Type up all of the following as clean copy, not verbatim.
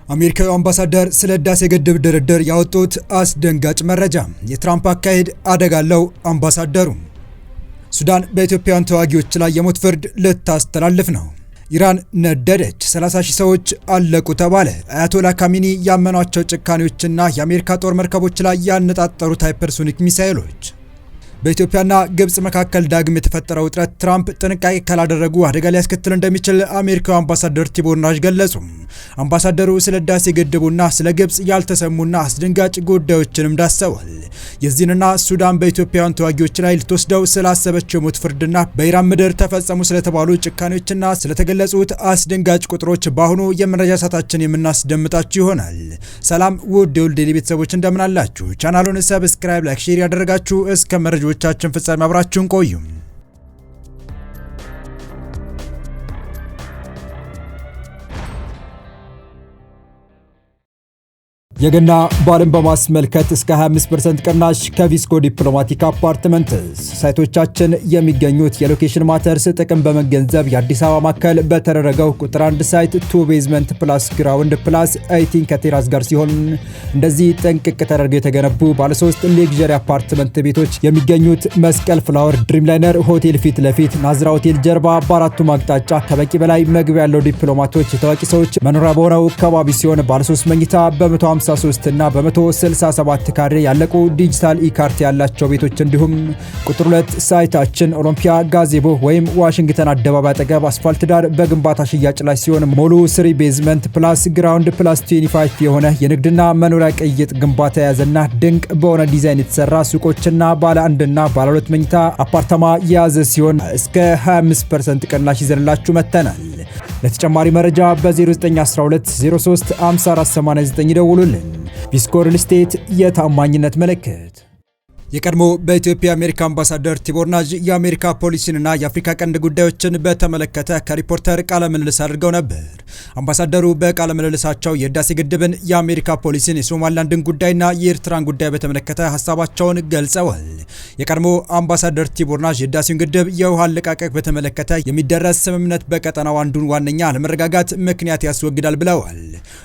አሜሪካዊ አምባሳደር ስለ ህዳሴ ግድብ ድርድር ያወጡት አስደንጋጭ መረጃ። የትራምፕ አካሄድ አደጋ አለው። አምባሳደሩ ሱዳን በኢትዮጵያውያን ተዋጊዎች ላይ የሞት ፍርድ ልታስተላልፍ ነው። ኢራን ነደደች፣ 30 ሺህ ሰዎች አለቁ ተባለ። አያቶላ ካሚኒ ያመኗቸው ጭካኔዎችና የአሜሪካ ጦር መርከቦች ላይ ያነጣጠሩት ሃይፐርሶኒክ ሚሳኤሎች። በኢትዮጵያና ግብጽ መካከል ዳግም የተፈጠረው ውጥረት ትራምፕ ጥንቃቄ ካላደረጉ አደጋ ሊያስከትል እንደሚችል አሜሪካው አምባሳደር ቲቦር ናሽ ገለጹ። አምባሳደሩ ስለ ህዳሴ ግድቡና ስለ ግብጽ ያልተሰሙና አስደንጋጭ ጉዳዮችንም ዳሰዋል። የዚህንና ሱዳን በኢትዮጵያውያን ተዋጊዎች ላይ ልትወስደው ስላሰበችው የሞት ፍርድና በኢራን ምድር ተፈጸሙ ስለተባሉ ጭካኔዎችና ስለተገለጹት አስደንጋጭ ቁጥሮች በአሁኑ የመረጃ ሰዓታችን የምናስደምጣችሁ ይሆናል። ሰላም ውድ የሁሉ ዴይሊ ቤተሰቦች እንደምን አላችሁ? ቻናሉን ሰብስክራይብ፣ ላይክ፣ ሼር ያደረጋችሁ እስከ መረጃዎቻችን ፍጻሜ አብራችሁን ቆዩ። የገና በዓልን በማስመልከት እስከ 25% ቅናሽ ከቪስኮ ዲፕሎማቲክ አፓርትመንትስ። ሳይቶቻችን የሚገኙት የሎኬሽን ማተርስ ጥቅም በመገንዘብ የአዲስ አበባ ማዕከል በተደረገው ቁጥር 1 ሳይት 2 ቤዝመንት ፕላስ ግራውንድ ፕላስ 18 ከቴራስ ጋር ሲሆን እንደዚህ ጥንቅቅ ተደርገው የተገነቡ ባለ 3 ሌግዠሪ አፓርትመንት ቤቶች የሚገኙት መስቀል ፍላወር ድሪምላይነር ሆቴል ፊት ለፊት ናዝራ ሆቴል ጀርባ በአራቱም አቅጣጫ ከበቂ በላይ መግቢያ ያለው ዲፕሎማቶች የታዋቂ ሰዎች መኖሪያ በሆነው አካባቢ ሲሆን ባለ 3 መኝታ በ153 እና በ167 ካሬ ያለቁ ዲጂታል ኢካርት ያላቸው ቤቶች እንዲሁም ቁጥር 2 ሳይታችን ኦሎምፒያ ጋዜቦ ወይም ዋሽንግተን አደባባይ አጠገብ አስፋልት ዳር በግንባታ ሽያጭ ላይ ሲሆን ሙሉ 3 ቤዝመንት ፕላስ ግራውንድ ፕላስ 25 የሆነ የንግድና መኖሪያ ቅይጥ ግንባታ የያዘና ድንቅ በሆነ ዲዛይን የተሰራ ሱቆችና ባለ 1 እና ባለ 2 መኝታ አፓርታማ የያዘ ሲሆን እስከ 25% ቅናሽ ይዘንላችሁ መጥተናል። ለተጨማሪ መረጃ በ0912 03 5489 ይደውሉልን። ቪስኮ ሪል ስቴት የታማኝነት ምልክት። የቀድሞ በኢትዮጵያ የአሜሪካ አምባሳደር ቲቦር ናሽ የአሜሪካ ፖሊሲንና የአፍሪካ ቀንድ ጉዳዮችን በተመለከተ ከሪፖርተር ቃለ ምልልስ አድርገው ነበር። አምባሳደሩ በቃለ ምልልሳቸው የህዳሴ ግድብን፣ የአሜሪካ ፖሊሲን፣ የሶማሊላንድን ጉዳይና የኤርትራን ጉዳይ በተመለከተ ሀሳባቸውን ገልጸዋል። የቀድሞ አምባሳደር ቲቦር ናሽ የህዳሴውን ግድብ የውሃ አለቃቀቅ በተመለከተ የሚደረስ ስምምነት በቀጠናው አንዱን ዋነኛ አለመረጋጋት ምክንያት ያስወግዳል ብለዋል።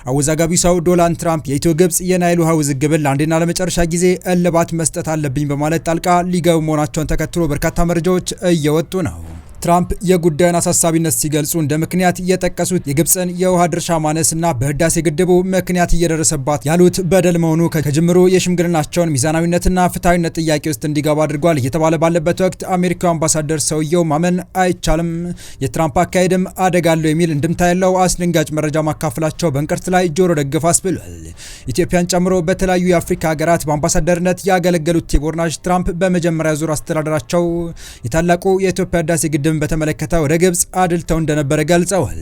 አወዛጋቢው ሰው ዶናልድ ትራምፕ የኢትዮ ግብጽ የናይል ውሃ ውዝግብን ለአንዴና ለመጨረሻ ጊዜ እልባት መስጠት አለብኝ በማለት ጣልቃ ሊገቡ መሆናቸውን ተከትሎ በርካታ መረጃዎች እየወጡ ነው። ትራምፕ የጉዳዩን አሳሳቢነት ሲገልጹ እንደ ምክንያት የጠቀሱት የግብፅን የውሃ ድርሻ ማነስና በህዳሴ ግድቡ ምክንያት እየደረሰባት ያሉት በደል መሆኑ ከጅምሩ የሽምግልናቸውን ሚዛናዊነትና ፍትሐዊነት ጥያቄ ውስጥ እንዲገባ አድርጓል እየተባለ ባለበት ወቅት አሜሪካው አምባሳደር ሰውየው ማመን አይቻልም፣ የትራምፕ አካሄድም አደጋ አለው የሚል እንድምታ ያለው አስደንጋጭ መረጃ ማካፈላቸው በእንቅርት ላይ ጆሮ ደግፍ አስብሏል። ኢትዮጵያን ጨምሮ በተለያዩ የአፍሪካ ሀገራት በአምባሳደርነት ያገለገሉት ቲቦር ናሽ ትራምፕ በመጀመሪያ ዙር አስተዳደራቸው የታላቁ የኢትዮጵያ ህዳሴ ግድብ በተመለከተ ወደ ግብጽ አድልተው እንደነበረ ገልጸዋል።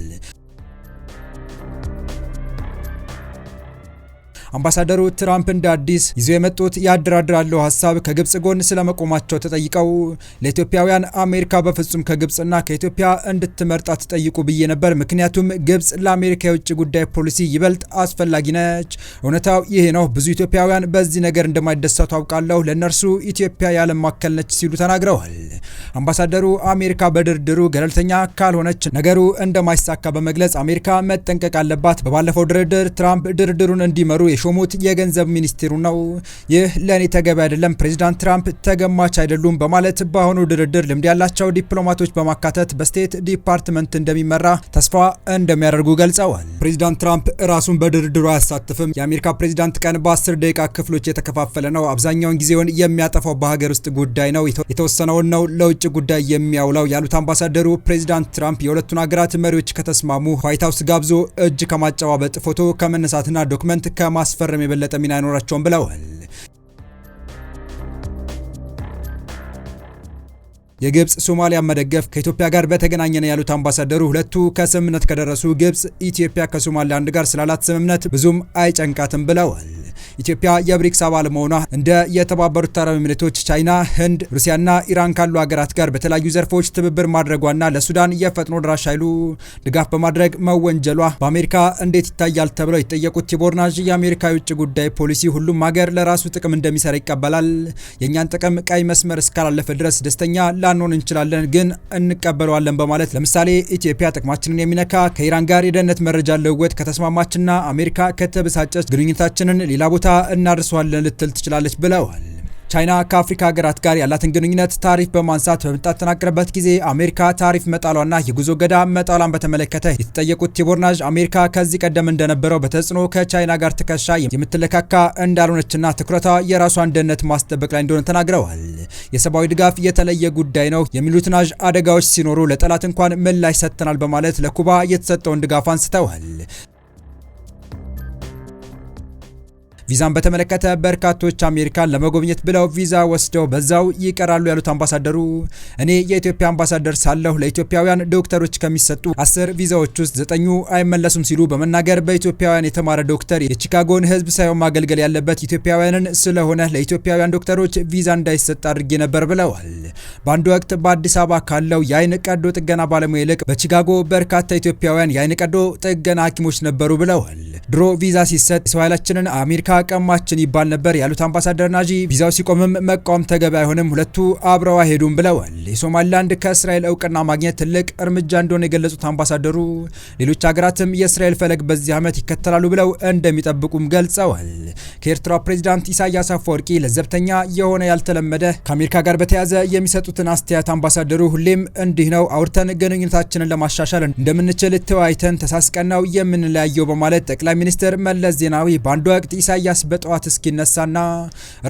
አምባሳደሩ ትራምፕ እንደ አዲስ ይዘው የመጡት ያደራድራለው ሀሳብ ከግብጽ ጎን ስለመቆማቸው ተጠይቀው ለኢትዮጵያውያን አሜሪካ በፍጹም ከግብጽና ከኢትዮጵያ እንድትመርጣ ትጠይቁ ብዬ ነበር፣ ምክንያቱም ግብጽ ለአሜሪካ የውጭ ጉዳይ ፖሊሲ ይበልጥ አስፈላጊ ነች። እውነታው ይሄ ነው። ብዙ ኢትዮጵያውያን በዚህ ነገር እንደማይደሰቱ አውቃለሁ። ለእነርሱ ኢትዮጵያ የዓለም ማዕከል ነች ሲሉ ተናግረዋል። አምባሳደሩ አሜሪካ በድርድሩ ገለልተኛ ካልሆነች ነገሩ እንደማይሳካ በመግለጽ አሜሪካ መጠንቀቅ አለባት። በባለፈው ድርድር ትራምፕ ድርድሩን እንዲመሩ የሾሙት የገንዘብ ሚኒስቴሩ ነው። ይህ ለኔ ተገቢ አይደለም፣ ፕሬዚዳንት ትራምፕ ተገማች አይደሉም በማለት በአሁኑ ድርድር ልምድ ያላቸው ዲፕሎማቶች በማካተት በስቴት ዲፓርትመንት እንደሚመራ ተስፋ እንደሚያደርጉ ገልጸዋል። ፕሬዚዳንት ትራምፕ ራሱን በድርድሩ አያሳትፍም። የአሜሪካ ፕሬዚዳንት ቀን በ10 ደቂቃ ክፍሎች የተከፋፈለ ነው። አብዛኛውን ጊዜውን የሚያጠፋው በሀገር ውስጥ ጉዳይ ነው፣ የተወሰነውን ነው ለውጭ ጉዳይ የሚያውለው ያሉት አምባሳደሩ ፕሬዚዳንት ትራምፕ የሁለቱን ሀገራት መሪዎች ከተስማሙ ዋይት ሀውስ ጋብዞ እጅ ከማጨባበጥ ፎቶ ከመነሳትና ዶክመንት ከማስፈረም የበለጠ ሚና አይኖራቸውም ብለዋል። የግብጽ ሶማሊያ መደገፍ ከኢትዮጵያ ጋር በተገናኘ ነው ያሉት አምባሳደሩ ሁለቱ ከስምምነት ከደረሱ ግብጽ ኢትዮጵያ ከሶማሊላንድ ጋር ስላላት ስምምነት ብዙም አይጨንቃትም ብለዋል። ኢትዮጵያ የብሪክስ አባል መሆኗ እንደ የተባበሩት አረብ ኤሚሬቶች፣ ቻይና፣ ህንድ፣ ሩሲያና ኢራን ካሉ ሀገራት ጋር በተለያዩ ዘርፎች ትብብር ማድረጓና ለሱዳን የፈጥኖ ድራሽ ኃይሉ ድጋፍ በማድረግ መወንጀሏ በአሜሪካ እንዴት ይታያል ተብለው የተጠየቁት ቲቦር ናዥ የአሜሪካ የውጭ ጉዳይ ፖሊሲ ሁሉም ሀገር ለራሱ ጥቅም እንደሚሰራ ይቀበላል። የእኛን ጥቅም ቀይ መስመር እስካላለፈ ድረስ ደስተኛ ላንሆን እንችላለን፣ ግን እንቀበለዋለን በማለት ለምሳሌ ኢትዮጵያ ጥቅማችንን የሚነካ ከኢራን ጋር የደህንነት መረጃ ልውውጥ ከተስማማችና አሜሪካ ከተበሳጨች ግንኙነታችንን ሌላ ቦታ እናደርሰዋለን ልትል ትችላለች ብለዋል። ቻይና ከአፍሪካ ሀገራት ጋር ያላትን ግንኙነት ታሪፍ በማንሳት በምታጠናቅርበት ጊዜ አሜሪካ ታሪፍ መጣሏና የጉዞ ገዳ መጣሏን በተመለከተ የተጠየቁት ቲቦር ናዥ አሜሪካ ከዚህ ቀደም እንደነበረው በተጽዕኖ ከቻይና ጋር ትከሻ የምትለካካ እንዳልሆነችና ትኩረቷ የራሷን ደህንነት ማስጠበቅ ላይ እንደሆነ ተናግረዋል። የሰብአዊ ድጋፍ የተለየ ጉዳይ ነው የሚሉት ናዥ አደጋዎች ሲኖሩ ለጠላት እንኳን ምላሽ ሰጥተናል በማለት ለኩባ የተሰጠውን ድጋፍ አንስተዋል። ቪዛን በተመለከተ በርካቶች አሜሪካን ለመጎብኘት ብለው ቪዛ ወስደው በዛው ይቀራሉ ያሉት አምባሳደሩ እኔ የኢትዮጵያ አምባሳደር ሳለሁ ለኢትዮጵያውያን ዶክተሮች ከሚሰጡ 10 ቪዛዎች ውስጥ 9ኙ አይመለሱም ሲሉ በመናገር በኢትዮጵያውያን የተማረ ዶክተር የቺካጎን ሕዝብ ሳይሆን ማገልገል ያለበት ኢትዮጵያውያንን ስለሆነ ለኢትዮጵያውያን ዶክተሮች ቪዛ እንዳይሰጥ አድርጌ ነበር ብለዋል። በአንድ ወቅት በአዲስ አበባ ካለው የአይን ቀዶ ጥገና ባለሙያ ይልቅ በቺካጎ በርካታ ኢትዮጵያውያን የአይን ቀዶ ጥገና ሐኪሞች ነበሩ ብለዋል። ድሮ ቪዛ ሲሰጥ ሰው ኃይላችንን አሜሪካ ቀማችን ይባል ነበር ያሉት አምባሳደር ናዥ ቪዛው ሲቆምም መቃወም ተገቢ አይሆንም፣ ሁለቱ አብረው አይሄዱም ብለዋል። የሶማሊላንድ ከእስራኤል እውቅና ማግኘት ትልቅ እርምጃ እንደሆነ የገለጹት አምባሳደሩ ሌሎች ሀገራትም የእስራኤል ፈለግ በዚህ ዓመት ይከተላሉ ብለው እንደሚጠብቁም ገልጸዋል። ከኤርትራ ፕሬዝዳንት ኢሳያስ አፈወርቂ ለዘብተኛ የሆነ ያልተለመደ ከአሜሪካ ጋር በተያያዘ የሚሰጡትን አስተያየት አምባሳደሩ ሁሌም እንዲህ ነው፣ አውርተን ግንኙነታችንን ለማሻሻል እንደምንችል ተወያይተን ተሳስቀን ነው የምንለያየው በማለት ጠቅላይ ሚኒስትር መለስ ዜናዊ በአንድ ወቅት ኢሳያስ በጠዋት እስኪነሳና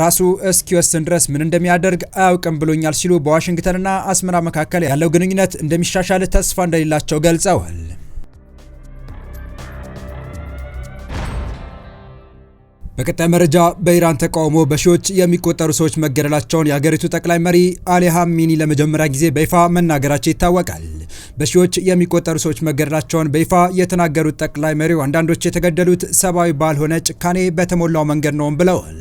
ራሱ እስኪወስን ድረስ ምን እንደሚያደርግ አያውቅም ብሎኛል ሲሉ በዋሽንግተንና አስመራ መካከል ያለው ግንኙነት እንደሚሻሻል ተስፋ እንደሌላቸው ገልጸዋል። በቀጣይ መረጃ በኢራን ተቃውሞ በሺዎች የሚቆጠሩ ሰዎች መገደላቸውን የሀገሪቱ ጠቅላይ መሪ አሊ ኻሜኒ ለመጀመሪያ ጊዜ በይፋ መናገራቸው ይታወቃል። በሺዎች የሚቆጠሩ ሰዎች መገደላቸውን በይፋ የተናገሩት ጠቅላይ መሪው አንዳንዶች የተገደሉት ሰብአዊ ባልሆነ ጭካኔ በተሞላው መንገድ ነው ብለዋል።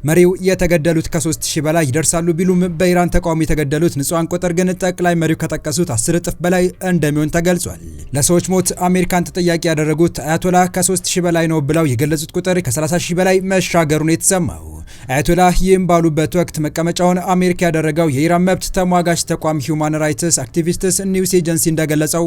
መሪው የተገደሉት ከ3000 በላይ ይደርሳሉ ቢሉም በኢራን ተቃውሞ የተገደሉት ንጹሃን ቁጥር ግን ጠቅላይ መሪው ከጠቀሱት 10 እጥፍ በላይ እንደሚሆን ተገልጿል። ለሰዎች ሞት አሜሪካን ተጠያቂ ያደረጉት አያቶላህ ከ3000 በላይ ነው ብለው የገለጹት ቁጥር ከ30000 በላይ መሻገሩን የተሰማው አያቶላህ ይህም ባሉበት ወቅት መቀመጫውን አሜሪካ ያደረገው የኢራን መብት ተሟጋች ተቋም ሂውማን ራይትስ አክቲቪስትስ ኒውስ ኤጀንሲ እንደገለጸው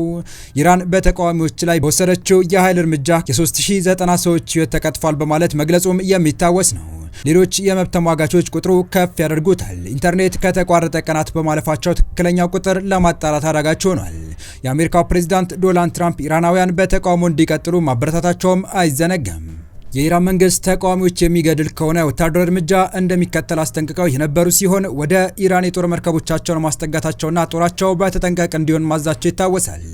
ኢራን በተቃዋሚዎች ላይ በወሰደችው የኃይል እርምጃ የ3090 ሰዎች ሕይወት ተቀጥፏል በማለት መግለጹም የሚታወስ ነው። ሌሎች የመብት ተሟጋቾች ቁጥሩ ከፍ ያደርጉታል። ኢንተርኔት ከተቋረጠ ቀናት በማለፋቸው ትክክለኛው ቁጥር ለማጣራት አዳጋች ሆኗል። የአሜሪካው ፕሬዝዳንት ዶናልድ ትራምፕ ኢራናውያን በተቃውሞ እንዲቀጥሉ ማበረታታቸውም አይዘነጋም። የኢራን መንግስት ተቃዋሚዎች የሚገድል ከሆነ ወታደራዊ እርምጃ እንደሚከተል አስጠንቅቀው የነበሩ ሲሆን ወደ ኢራን የጦር መርከቦቻቸውን ማስጠጋታቸውና ጦራቸው በተጠንቀቅ እንዲሆን ማዛቸው ይታወሳል።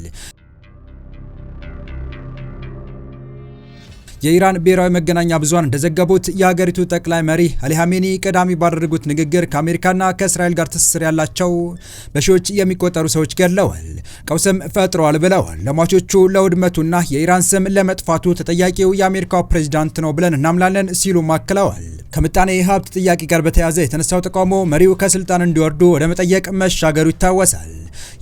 የኢራን ብሔራዊ መገናኛ ብዙሃን እንደዘገቡት የሀገሪቱ ጠቅላይ መሪ አሊ ኻሜኒ ቀዳሚ ባደረጉት ንግግር ከአሜሪካና ከእስራኤል ጋር ትስስር ያላቸው በሺዎች የሚቆጠሩ ሰዎች ገድለዋል፣ ቀውስም ፈጥረዋል ብለዋል። ለሟቾቹ ለውድመቱና የኢራን ስም ለመጥፋቱ ተጠያቂው የአሜሪካው ፕሬዝዳንት ነው ብለን እናምናለን ሲሉ አክለዋል። ከምጣኔ ሀብት ጥያቄ ጋር በተያያዘ የተነሳው ተቃውሞ መሪው ከስልጣን እንዲወርዱ ወደ መጠየቅ መሻገሩ ይታወሳል።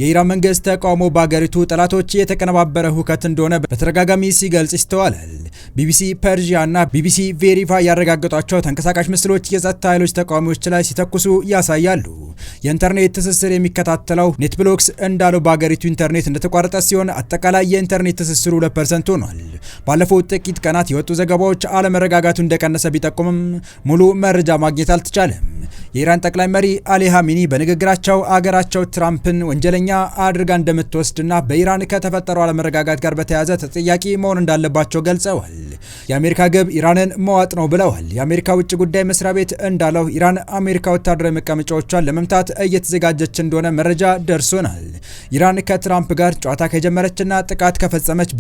የኢራን መንግስት ተቃውሞ በአገሪቱ ጠላቶች የተቀነባበረ ሁከት እንደሆነ በተደጋጋሚ ሲገልጽ ይስተዋላል። ቢቢሲ ፐርዢያ እና ቢቢሲ ቬሪፋይ ያረጋገጧቸው ተንቀሳቃሽ ምስሎች የጸጥታ ኃይሎች ተቃዋሚዎች ላይ ሲተኩሱ ያሳያሉ። የኢንተርኔት ትስስር የሚከታተለው ኔትብሎክስ እንዳለው በአገሪቱ ኢንተርኔት እንደተቋረጠ ሲሆን አጠቃላይ የኢንተርኔት ትስስሩ 2% ሆኗል። ባለፉት ጥቂት ቀናት የወጡ ዘገባዎች አለመረጋጋቱ እንደቀነሰ ቢጠቁምም ሙሉ መረጃ ማግኘት አልተቻለም። የኢራን ጠቅላይ መሪ አሊ ኻሜኒ በንግግራቸው አገራቸው ትራምፕን ወንጀለኛ አድርጋ እንደምትወስድና በኢራን ከተፈጠረው አለመረጋጋት ጋር በተያያዘ ተጠያቂ መሆን እንዳለባቸው ገልጸዋል። የአሜሪካ ግብ ኢራንን መዋጥ ነው ብለዋል። የአሜሪካ ውጭ ጉዳይ መስሪያ ቤት እንዳለው ኢራን አሜሪካ ወታደራዊ መቀመጫዎቿን ለመምታት እየተዘጋጀች እንደሆነ መረጃ ደርሶናል። ኢራን ከትራምፕ ጋር ጨዋታ ከጀመረችና ጥቃት ከፈጸመች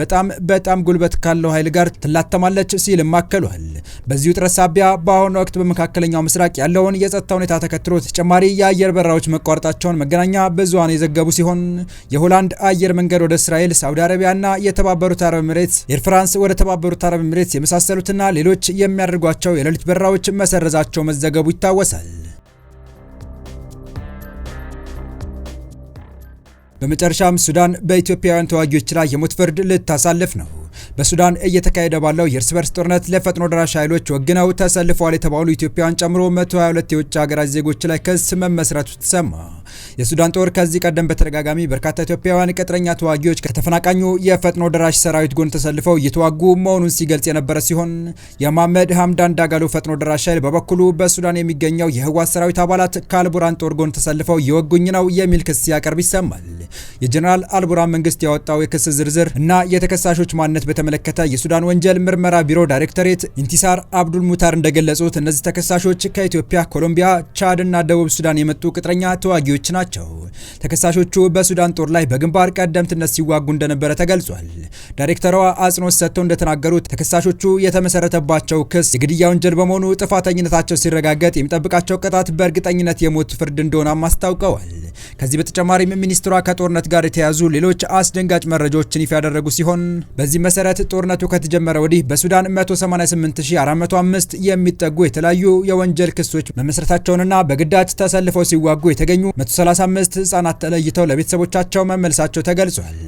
በጣም ጉልበት ካለው ኃይል ጋር ትላተማለች ሲልም አክሏል። በዚህ ውጥረት ሳቢያ በአሁኑ ወቅት በመካከለኛው ምስራቅ ያለውን የጸጥታ ሁኔታ ተከትሎ ተጨማሪ የአየር በረራዎች መቋረጣቸውን መገናኛ ብዙሃን የዘገቡ ሲሆን የሆላንድ አየር መንገድ ወደ እስራኤል፣ ሳውዲ አረቢያና የተባበሩት አረብ ኤሚሬትስ፣ ኤር ፍራንስ ወደ ተባበሩት አረብ ኤምሬትስ የመሳሰሉትና ሌሎች የሚያደርጓቸው የሌሊት በረራዎች መሰረዛቸው መዘገቡ ይታወሳል። በመጨረሻም ሱዳን በኢትዮጵያውያን ተዋጊዎች ላይ የሞት ፍርድ ልታሳልፍ ነው። በሱዳን እየተካሄደ ባለው የእርስ በርስ ጦርነት ለፈጥኖ ደራሽ ኃይሎች ወግነው ተሰልፈዋል የተባሉ ኢትዮጵያውያን ጨምሮ 122 የውጭ ሀገራት ዜጎች ላይ ክስ መመስረቱ ተሰማ። የሱዳን ጦር ከዚህ ቀደም በተደጋጋሚ በርካታ ኢትዮጵያውያን ቅጥረኛ ተዋጊዎች ከተፈናቃኙ የፈጥኖ ደራሽ ሰራዊት ጎን ተሰልፈው እየተዋጉ መሆኑን ሲገልጽ የነበረ ሲሆን የመሐመድ ሐምዳን ዳጋሎ ፈጥኖ ደራሽ ኃይል በበኩሉ በሱዳን የሚገኘው የህወሓት ሰራዊት አባላት ከአልቡራን ጦር ጎን ተሰልፈው እየወጉኝ ነው የሚል ክስ ሲያቀርብ ይሰማል። የጀነራል አልቡራን መንግስት ያወጣው የክስ ዝርዝር እና የተከሳሾች ማንነት በተመለከተ የሱዳን ወንጀል ምርመራ ቢሮ ዳይሬክተሬት ኢንቲሳር አብዱል ሙታር እንደገለጹት እነዚህ ተከሳሾች ከኢትዮጵያ፣ ኮሎምቢያ፣ ቻድ እና ደቡብ ሱዳን የመጡ ቅጥረኛ ተዋጊዎች ናቸው። ተከሳሾቹ በሱዳን ጦር ላይ በግንባር ቀደምትነት ሲዋጉ እንደነበረ ተገልጿል። ዳይሬክተሯ አጽንኦት ሰጥተው እንደተናገሩት ተከሳሾቹ የተመሰረተባቸው ክስ የግድያ ወንጀል በመሆኑ ጥፋተኝነታቸው ሲረጋገጥ የሚጠብቃቸው ቅጣት በእርግጠኝነት የሞት ፍርድ እንደሆነም አስታውቀዋል። ከዚህ በተጨማሪም ሚኒስትሯ ከጦርነት ጋር የተያዙ ሌሎች አስደንጋጭ መረጃዎችን ይፋ ያደረጉ ሲሆን በዚህ መሰረት ጦርነቱ ከተጀመረ ወዲህ በሱዳን 188405 የሚጠጉ የተለያዩ የወንጀል ክሶች መመስረታቸውንና በግዳጅ ተሰልፈው ሲዋጉ የተገኙ 135 ህጻናት ተለይተው ለቤተሰቦቻቸው መመለሳቸው ተገልጿል።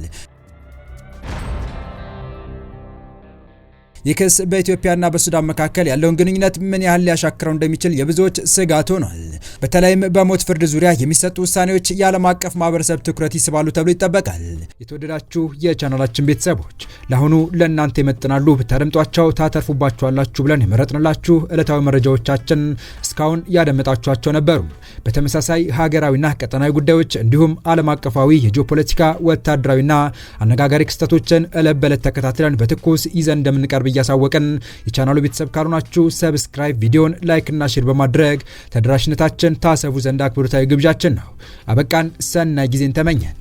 ይህ ክስ በኢትዮጵያና በሱዳን መካከል ያለውን ግንኙነት ምን ያህል ሊያሻክረው እንደሚችል የብዙዎች ስጋት ሆኗል። በተለይም በሞት ፍርድ ዙሪያ የሚሰጡ ውሳኔዎች የዓለም አቀፍ ማህበረሰብ ትኩረት ይስባሉ ተብሎ ይጠበቃል። የተወደዳችሁ የቻናላችን ቤተሰቦች ለአሁኑ ለእናንተ ይመጥናሉ ብታደምጧቸው ታተርፉባችኋላችሁ ብለን የመረጥንላችሁ ዕለታዊ መረጃዎቻችን እስካሁን ያደመጣችኋቸው ነበሩ። በተመሳሳይ ሀገራዊና ቀጠናዊ ጉዳዮች እንዲሁም ዓለም አቀፋዊ የጂኦፖለቲካ ወታደራዊና አነጋጋሪ ክስተቶችን ዕለት በዕለት ተከታትለን በትኩስ ይዘን እንደምንቀርብ እያሳወቀን የቻናሉ ቤተሰብ ካልሆናችሁ ሰብስክራይብ፣ ቪዲዮን ላይክ እና ሼር በማድረግ ተደራሽነታችን ታሰፉ ዘንድ አክብሮታዊ ግብዣችን ነው። አበቃን። ሰናይ ጊዜን ተመኘን።